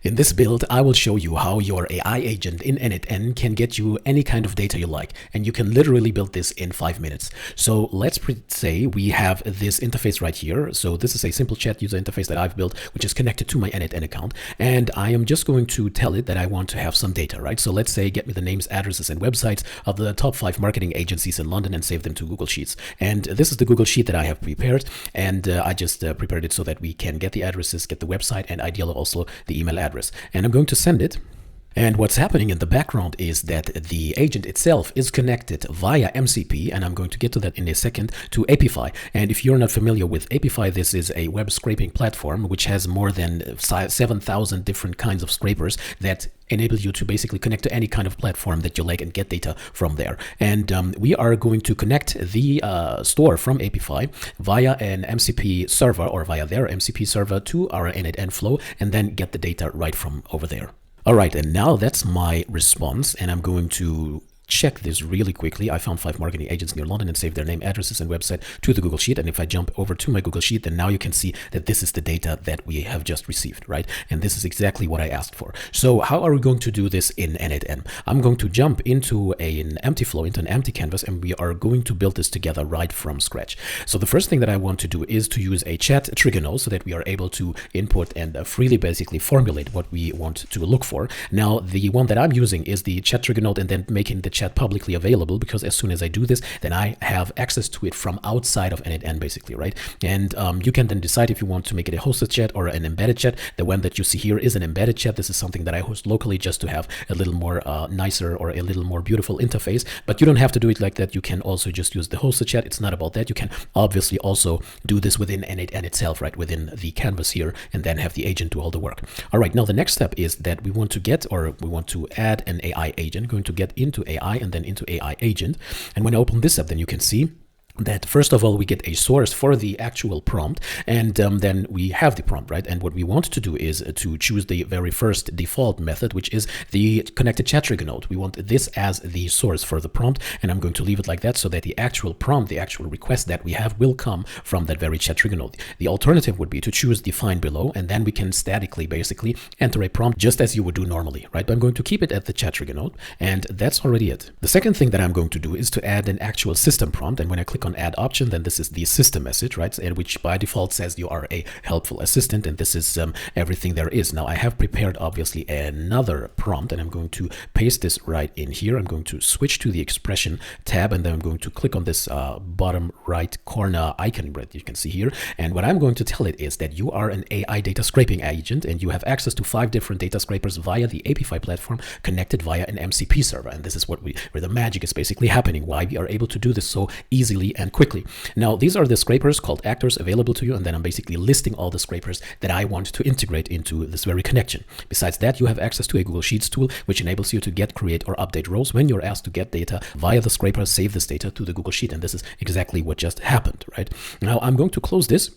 In this build, I will show you how your AI agent in n8n can get you any kind of data you like, and you can literally build this in 5 minutes. So let's say we have this interface right here. So this is a simple chat user interface that I've built, which is connected to my n8n account, and I am just going to tell it that I want to have some data, right? So let's say get me the names, addresses, and websites of the top 5 marketing agencies in London and save them to Google Sheets. And this is the Google Sheet that I have prepared, and I just prepared it so that we can get the addresses, get the website, and ideally also the email address. And I'm going to send it. And what's happening in the background is that the agent itself is connected via MCP, and I'm going to get to that in a second, to Apify. And if you're not familiar with Apify, this is a web scraping platform which has more than 7,000 different kinds of scrapers that enable you to basically connect to any kind of platform that you like and get data from there. And we are going to connect the store from Apify via an MCP server, or via their MCP server, to our n8n flow, and then get the data right from over there. All right, and now that's my response, and I'm going to check this really quickly. I found 5 marketing agents near London and saved their name, addresses, and website to the Google Sheet. And if I jump over to my Google Sheet, then now you can see that this is the data that we have just received, right? And this is exactly what I asked for. So how are we going to do this in n8n? I'm going to jump into an empty flow, into an empty canvas, and we are going to build this together right from scratch. So the first thing that I want to do is to use a chat trigger node so that we are able to input and freely basically formulate what we want to look for. Now, the one that I'm using is the chat trigger node, and then making the chat publicly available, because as soon as I do this, then I have access to it from outside of n8n basically, right? And you can then decide if you want to make it a hosted chat or an embedded chat. The one that you see here is an embedded chat. This is something that I host locally just to have a little more nicer or a little more beautiful interface, but you don't have to do it like that. You can also just use the hosted chat. It's not about that. You can obviously also do this within n8n itself, right? Within the canvas here, and then have the agent do all the work. All right, now the next step is that we want to add an AI agent, going to get into AI and then into AI agent. And when I open this up, then you can see that first of all, we get a source for the actual prompt, and then we have the prompt, right? And what we want to do is to choose the very first default method, which is the connected chat trigger node. We want this as the source for the prompt, and I'm going to leave it like that so that the actual prompt, the actual request that we have, will come from that very chat trigger node. The alternative would be to choose define below, and then we can statically basically enter a prompt just as you would do normally, right? But I'm going to keep it at the chat trigger node, and that's already it. The second thing that I'm going to do is to add an actual system prompt, and when I click on add option, then this is the system message, right? And which by default says you are a helpful assistant, and this is everything there is. Now I have prepared obviously another prompt, and I'm going to paste this right in here. I'm going to switch to the expression tab, and then I'm going to click on this bottom right corner icon that you can see here. And what I'm going to tell it is that you are an AI data scraping agent, and you have access to 5 different data scrapers via the Apify platform connected via an MCP server. And this is where the magic is basically happening, why we are able to do this so easily and quickly. Now, these are the scrapers called actors available to you, and then I'm basically listing all the scrapers that I want to integrate into this very connection. Besides that, you have access to a Google Sheets tool, which enables you to get, create, or update rows when you're asked to get data via the scraper, save this data to the Google Sheet, and this is exactly what just happened, right? Now, I'm going to close this.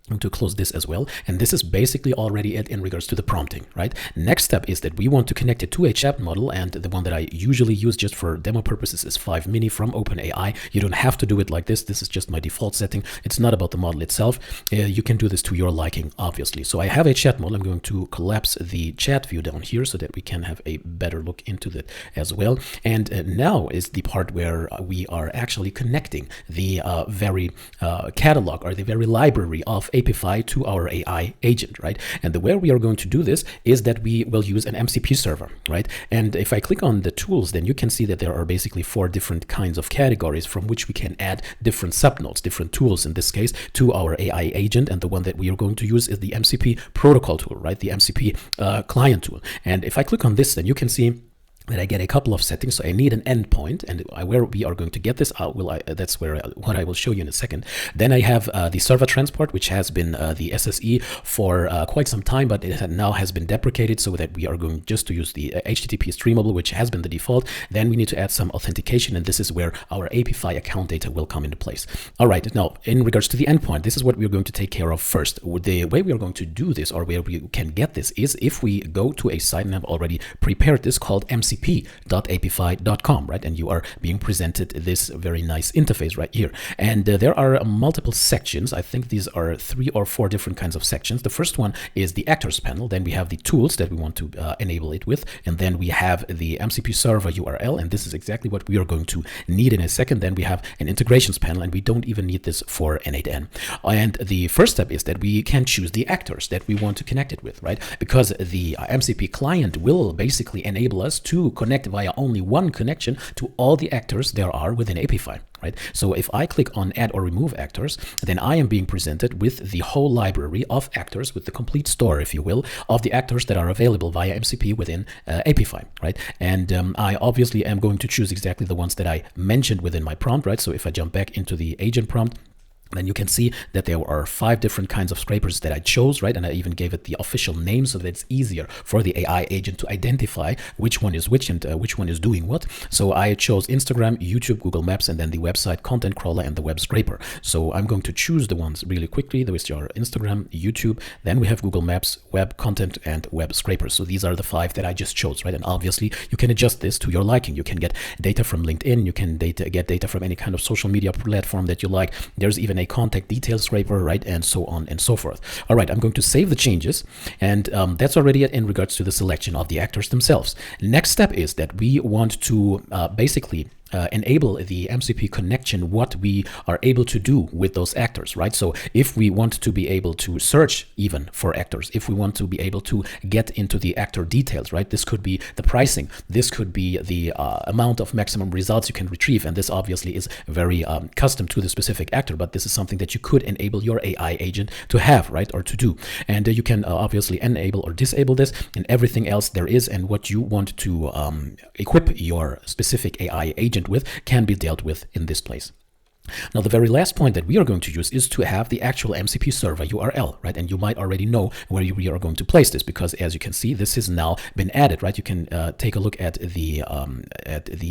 I'm going to close this as well, and this is basically already it in regards to the prompting, right? Next step is that we want to connect it to a chat model, and the one that I usually use just for demo purposes is 5 Mini from OpenAI. You don't have to do it like this. This is just my default setting. It's not about the model itself. You can do this to your liking, obviously. So I have a chat model. I'm going to collapse the chat view down here so that we can have a better look into that as well. And now is the part where we are actually connecting the very catalog, or the very library of Apify to our AI agent, right? And the way we are going to do this is that we will use an MCP server, right? And if I click on the tools, then you can see that there are basically 4 different kinds of categories from which we can add different subnodes, different tools in this case, to our AI agent. And the one that we are going to use is the MCP protocol tool, right? The MCP client tool. And if I click on this, then you can see that I get a couple of settings. So I need an endpoint, and where we are going to get this out, that's where what I will show you in a second. Then I have the server transport, which has been the SSE for quite some time, but it now has been deprecated, so that we are going just to use the HTTP streamable, which has been the default. Then we need to add some authentication, and this is where our Apify account data will come into place. All right, now in regards to the endpoint, this is what we're going to take care of first. The way we are going to do this, or where we can get this, is if we go to a site, and I've already prepared this, called MCP mcp.apify.com, right? And you are being presented this very nice interface right here. And there are multiple sections. I think these are 3 or 4 different kinds of sections. The first one is the actors panel. Then we have the tools that we want to enable it with. And then we have the MCP server URL. And this is exactly what we are going to need in a second. Then we have an integrations panel, and we don't even need this for n8n. And the first step is that we can choose the actors that we want to connect it with, right? Because the MCP client will basically enable us to connect via only one connection to all the actors there are within Apify, right? So if I click on add or remove actors, then I am being presented with the whole library of actors, with the complete store, if you will, of the actors that are available via MCP within Apify, right? And I obviously am going to choose exactly the ones that I mentioned within my prompt, right? So if I jump back into the agent prompt, then you can see that there are 5 different kinds of scrapers that I chose, right? And I even gave it the official name so that it's easier for the AI agent to identify which one is which and which one is doing what. So I chose Instagram, YouTube, Google Maps, and then the website content crawler and the web scraper. So I'm going to choose the ones really quickly. Those are Instagram, YouTube, then we have Google Maps, web content, and web scraper. So these are the 5 that I just chose, right? And obviously you can adjust this to your liking. You can get data from LinkedIn, you can get data from any kind of social media platform that you like. There's even a contact details scraper, right? And so on and so forth. All right, I'm going to save the changes, and that's already it in regards to the selection of the actors themselves. Next step is that we want to basically enable the MCP connection, what we are able to do with those actors, right? So if we want to be able to search even for actors, if we want to be able to get into the actor details, right? This could be the pricing, this could be the amount of maximum results you can retrieve, and this obviously is very custom to the specific actor, but this is something that you could enable your AI agent to have, right? Or to do. And you can obviously enable or disable this, and everything else there is and what you want to equip your specific AI agent with can be dealt with in this place. Now, the very last point that we are going to use is to have the actual MCP server URL, right? And you might already know where we are going to place this, because as you can see, this has now been added, right? You can take a look at the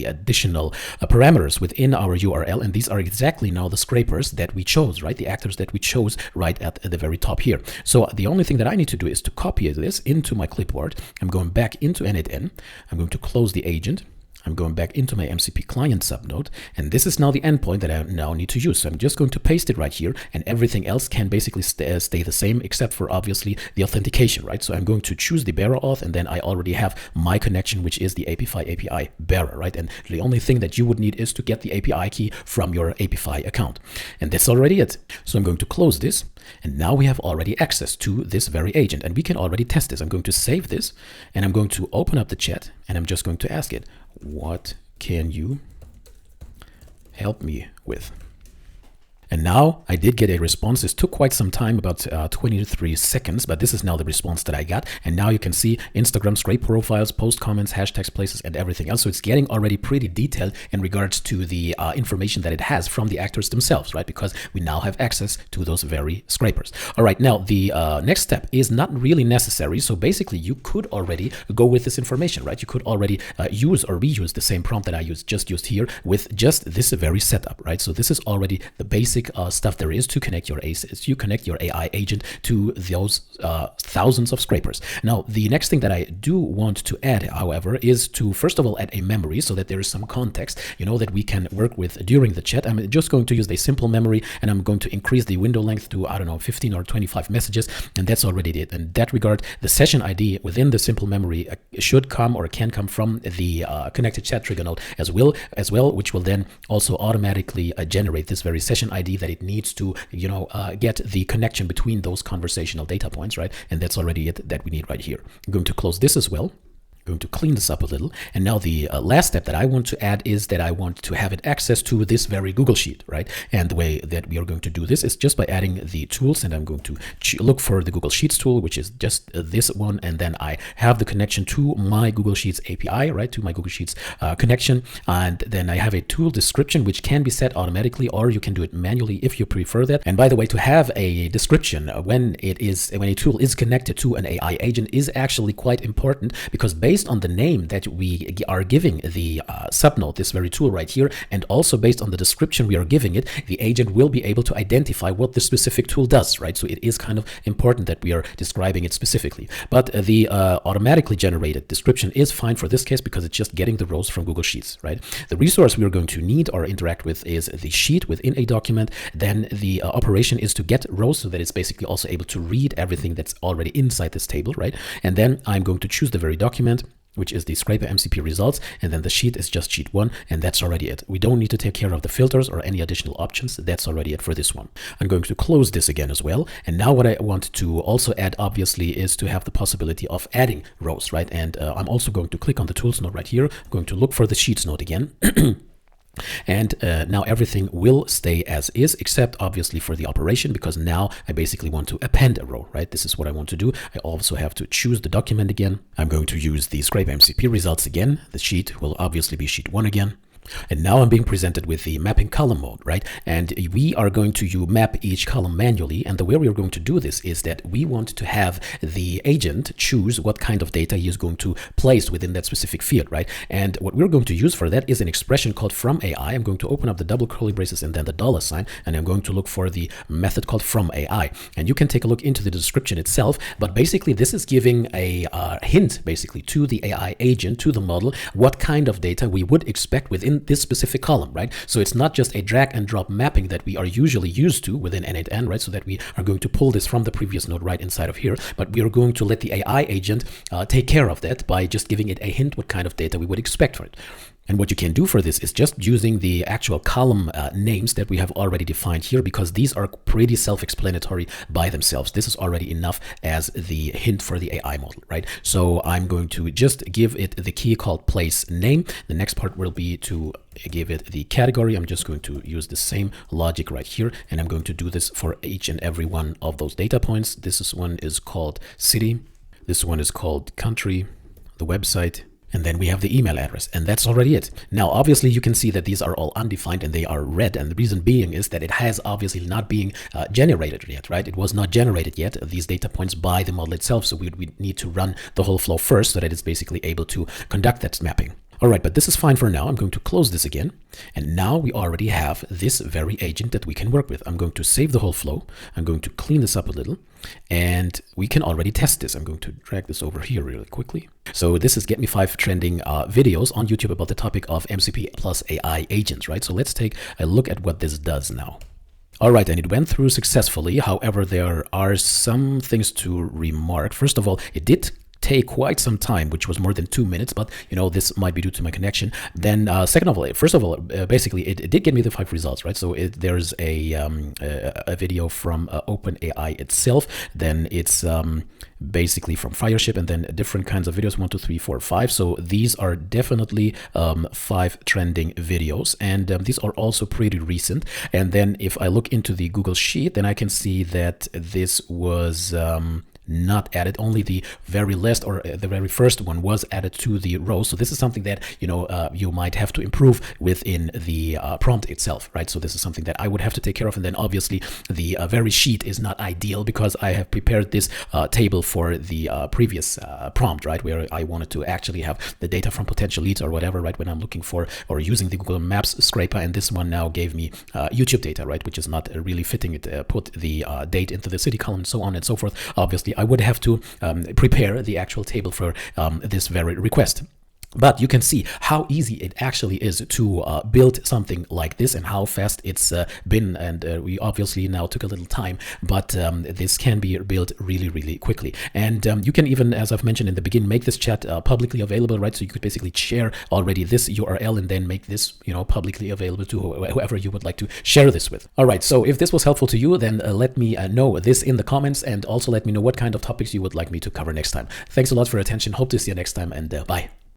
additional parameters within our URL, and these are exactly now the scrapers that we chose, right? The actors that we chose right at the very top here. So the only thing that I need to do is to copy this into my clipboard. I'm going back into n8n. I'm going to close the agent. I'm going back into my MCP client subnode, and this is now the endpoint that I now need to use. So I'm just going to paste it right here, and everything else can basically stay the same, except for obviously the authentication, right? So I'm going to choose the bearer auth, and then I already have my connection, which is the Apify API bearer, right? And the only thing that you would need is to get the API key from your Apify account. And that's already it. So I'm going to close this, and now we have already access to this very agent, and we can already test this. I'm going to save this, and I'm going to open up the chat, and I'm just going to ask it, what can you help me with? And now I did get a response. This took quite some time, about 23 seconds, but this is now the response that I got. And now you can see Instagram scrape profiles, post comments, hashtags, places, and everything else. So it's getting already pretty detailed in regards to the information that it has from the actors themselves, right? Because we now have access to those very scrapers. All right, now the next step is not really necessary. So basically you could already go with this information, right? You could already use or reuse the same prompt that I just used here with just this very setup, right? So this is already the basic stuff there is to connect your AI agent to those thousands of scrapers. Now, the next thing that I do want to add, however, is to first of all add a memory so that there is some context, you know, that we can work with during the chat. I'm just going to use a simple memory, and I'm going to increase the window length to, I don't know, 15 or 25 messages, and that's already it. In that regard, the session ID within the simple memory should come or can come from the connected chat trigger node as well, which will then also automatically generate this very session ID that it needs to, you know, get the connection between those conversational data points, right? And that's already it that we need right here. I'm going to close this as well. Going to clean this up a little. And now the last step that I want to add is that I want to have it access to this very Google Sheet, right? And the way that we are going to do this is just by adding the tools, and I'm going to look for the Google Sheets tool, which is just this one, and then I have the connection to my Google Sheets API, right? To my Google Sheets connection, and then I have a tool description which can be set automatically, or you can do it manually if you prefer that. And by the way, to have a description when a tool is connected to an AI agent is actually quite important, because basically based on the name that we are giving the subnode, this very tool right here, and also based on the description we are giving it, the agent will be able to identify what the specific tool does, right? So it is kind of important that we are describing it specifically. But the automatically generated description is fine for this case because it's just getting the rows from Google Sheets, right? The resource we are going to need or interact with is the sheet within a document. Then the operation is to get rows so that it's basically also able to read everything that's already inside this table, right? And then I'm going to choose the very document, which is the Scraper MCP results, and then the sheet is just sheet 1, and that's already it. We don't need to take care of the filters or any additional options. That's already it for this one. I'm going to close this again as well. And now what I want to also add, obviously, is to have the possibility of adding rows, right? And I'm also going to click on the tools node right here. I'm going to look for the sheets node again. And now everything will stay as is, except obviously for the operation, because now I basically want to append a row, right? This is what I want to do. I also have to choose the document again. I'm going to use the Scraper MCP results again. The sheet will obviously be sheet 1 again. And now I'm being presented with the mapping column mode, right? And we are going to map each column manually. And the way we are going to do this is that we want to have the agent choose what kind of data he is going to place within that specific field, right? And what we're going to use for that is an expression called from AI. I'm going to open up the double curly braces and then the $sign, and I'm going to look for the method called from AI. And you can take a look into the description itself, but basically this is giving a hint basically to the AI agent, to the model, what kind of data we would expect within this specific column, right? So it's not just a drag and drop mapping that we are usually used to within n8n, right? So that we are going to pull this from the previous node right inside of here, but we are going to let the AI agent take care of that by just giving it a hint what kind of data we would expect for it. And what you can do for this is just using the actual column names that we have already defined here, because these are pretty self-explanatory by themselves. This is already enough as the hint for the AI model, right? So I'm going to just give it the key called place name. The next part will be to give it the category. I'm just going to use the same logic right here, and I'm going to do this for each and every one of those data points. One is called city. This one is called country, the website. And then we have the email address, and that's already it. Now, obviously, you can see that these are all undefined and they are red. And the reason being is that it has obviously not being generated yet, right? It was not generated yet, these data points by the model itself. So we need to run the whole flow first so that it's basically able to conduct that mapping. All right, but this is fine for now. I'm going to close this again. And now we already have this very agent that we can work with. I'm going to save the whole flow. I'm going to clean this up a little, and we can already test this. I'm going to drag this over here really quickly. So this is Get Me 5 trending videos on YouTube about the topic of MCP plus AI agents, right? So let's take a look at what this does now. All right, and it went through successfully. However, there are some things to remark. First of all, it did take quite some time, which was more than 2 minutes, but you know, this might be due to my connection. Then first of all, basically it did give me the 5 results, right? So there's a video from OpenAI itself, then it's basically from Fireship, and then different kinds of videos, 1, 2, 3, 4, 5. So these are definitely 5 trending videos, and these are also pretty recent. And then if I look into the Google Sheet, then I can see that this was not added. Only the very last or the very first one was added to the row. So this is something that, you know, you might have to improve within the prompt itself, right? So this is something that I would have to take care of. And then obviously the very sheet is not ideal because I have prepared this table for the previous prompt, right? Where I wanted to actually have the data from potential leads or whatever, right? When I'm looking for or using the Google Maps scraper, and this one now gave me YouTube data, right? Which is not really fitting it, put the date into the city column and so on and so forth. Obviously, I would have to prepare the actual table for this very request. But you can see how easy it actually is to build something like this and how fast it's been. And we obviously now took a little time, but this can be built really, really quickly. And you can even, as I've mentioned in the beginning, make this chat publicly available, right? So you could basically share already this URL and then make this, you know, publicly available to whoever you would like to share this with. All right. So if this was helpful to you, then let me know this in the comments, and also let me know what kind of topics you would like me to cover next time. Thanks a lot for your attention. Hope to see you next time, and bye.